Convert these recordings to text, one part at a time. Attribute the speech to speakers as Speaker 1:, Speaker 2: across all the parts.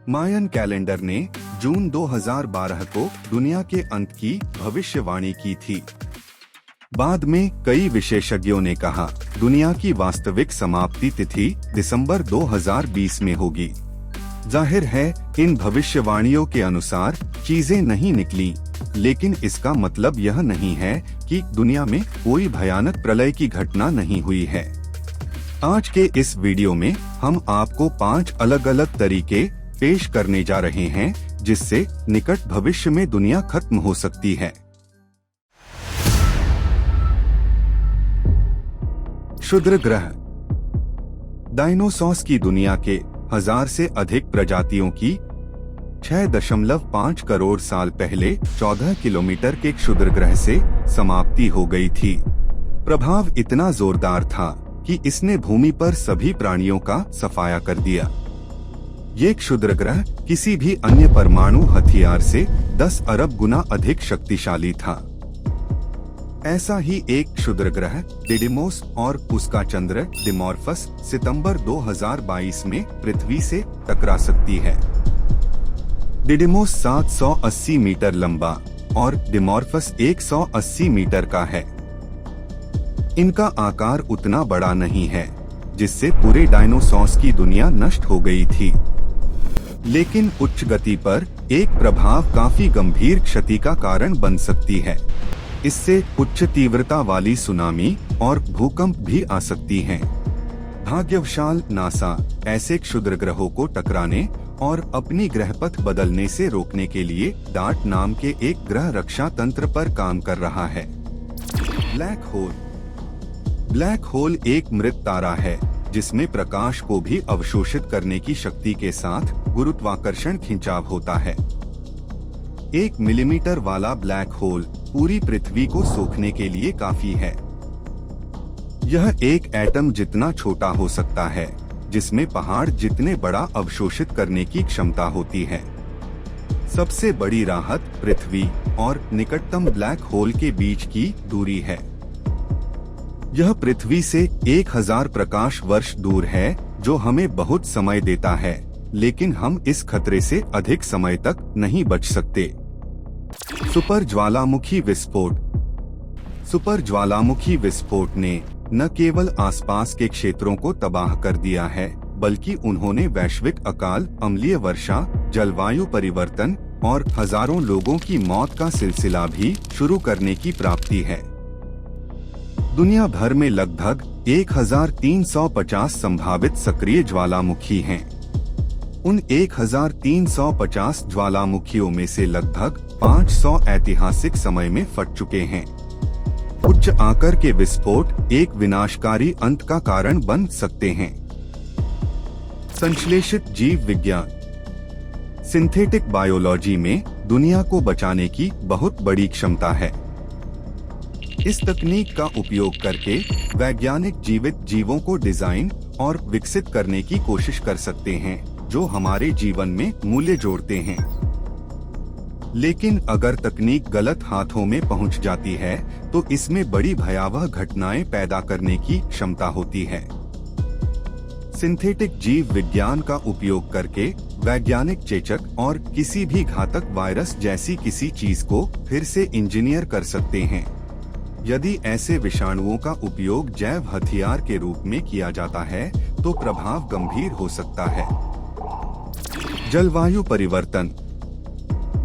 Speaker 1: मायन calendar ने जून 2012 को दुनिया के अंत की भविष्यवाणी की थी। बाद में कई विशेषज्ञों ने कहा दुनिया की वास्तविक समाप्ति तिथि दिसंबर 2020 में होगी। जाहिर है इन भविष्यवाणियों के अनुसार चीजें नहीं निकली, लेकिन इसका मतलब यह नहीं है कि दुनिया में कोई भयानक प्रलय की घटना नहीं हुई है। आज के इस वीडियो में हम आपको 5 अलग अलग तरीके पेश करने जा रहे हैं जिससे निकट भविष्य में दुनिया खत्म हो सकती है। क्षुद्र ग्रह। डायनासोर्स की दुनिया के 1000 से अधिक प्रजातियों की 6.5 करोड़ साल पहले 14 किलोमीटर के क्षुद्र ग्रह से समाप्ति हो गई थी। प्रभाव इतना जोरदार था कि इसने भूमि पर सभी प्राणियों का सफाया कर दिया। ये क्षुद्र ग्रह किसी भी अन्य परमाणु हथियार से 10 अरब गुना अधिक शक्तिशाली था। ऐसा ही एक क्षुद्र ग्रह डिडिमोस और उसका चंद्र डिमॉर्फस सितंबर 2022 में पृथ्वी से टकरा सकती है। डिडिमोस 780 मीटर लंबा और डिमॉर्फस 180 मीटर का है। इनका आकार उतना बड़ा नहीं है जिससे पूरे डायनासोर्स की दुनिया नष्ट हो गई थी, लेकिन उच्च गति पर एक प्रभाव काफी गंभीर क्षति का कारण बन सकती है। इससे उच्च तीव्रता वाली सुनामी और भूकंप भी आ सकती हैं। भाग्यवशाल नासा ऐसे क्षुद्र ग्रहों को टकराने और अपनी ग्रहपथ बदलने से रोकने के लिए डार्ट नाम के एक ग्रह रक्षा तंत्र पर काम कर रहा है। Black hole. ब्लैक होल एक मृत तारा है जिसमें प्रकाश को भी अवशोषित करने की शक्ति के साथ गुरुत्वाकर्षण खिंचाव होता है। 1 मिलीमीटर वाला ब्लैक होल पूरी पृथ्वी को सोखने के लिए काफी है। यह एक एटम जितना छोटा हो सकता है, जिसमें पहाड़ जितने बड़ा अवशोषित करने की क्षमता होती है। सबसे बड़ी राहत पृथ्वी और निकटतम ब्लैक होल के बीच की दूरी है। यह पृथ्वी से 1000 प्रकाश वर्ष दूर है, जो हमें बहुत समय देता है, लेकिन हम इस खतरे से अधिक समय तक नहीं बच सकते। सुपर ज्वालामुखी विस्फोट। सुपर ज्वालामुखी विस्फोट ने न केवल आसपास के क्षेत्रों को तबाह कर दिया है, बल्कि उन्होंने वैश्विक अकाल, अम्लीय वर्षा, जलवायु परिवर्तन और हजारों लोगों की मौत का सिलसिला भी शुरू करने की प्राप्ति है। दुनिया भर में लगभग 1350 संभावित सक्रिय ज्वालामुखी हैं। उन 1350 ज्वालामुखियों में से लगभग 500 ऐतिहासिक समय में फट चुके हैं। उच्च आकार के विस्फोट एक विनाशकारी अंत का कारण बन सकते हैं। संश्लेषित जीव विज्ञान। सिंथेटिक बायोलॉजी में दुनिया को बचाने की बहुत बड़ी क्षमता है। इस तकनीक का उपयोग करके वैज्ञानिक जीवित जीवों को डिजाइन और विकसित करने की कोशिश कर सकते हैं, जो हमारे जीवन में मूल्य जोड़ते हैं। लेकिन अगर तकनीक गलत हाथों में पहुंच जाती है, तो इसमें बड़ी भयावह घटनाएं पैदा करने की क्षमता होती है। सिंथेटिक जीव विज्ञान का उपयोग करके वैज्ञानिक चेचक और किसी भी घातक वायरस जैसी किसी चीज को फिर से इंजीनियर कर सकते हैं। यदि ऐसे विषाणुओं का उपयोग जैव हथियार के रूप में किया जाता है, तो प्रभाव गंभीर हो सकता है। जलवायु परिवर्तन।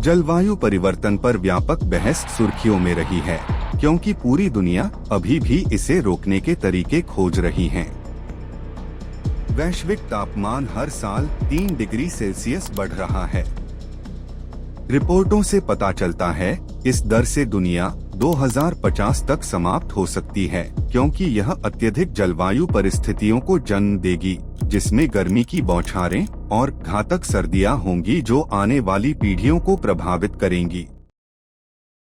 Speaker 1: जलवायु परिवर्तन पर व्यापक बहस सुर्खियों में रही है, क्योंकि पूरी दुनिया अभी भी इसे रोकने के तरीके खोज रही है। वैश्विक तापमान हर साल 3 डिग्री सेल्सियस बढ़ रहा है। रिपोर्टों से पता चलता है इस दर से दुनिया 2050 तक समाप्त हो सकती है, क्योंकि यह अत्यधिक जलवायु परिस्थितियों को जन्म देगी, जिसमें गर्मी की बौछारें और घातक सर्दियां होंगी जो आने वाली पीढ़ियों को प्रभावित करेंगी।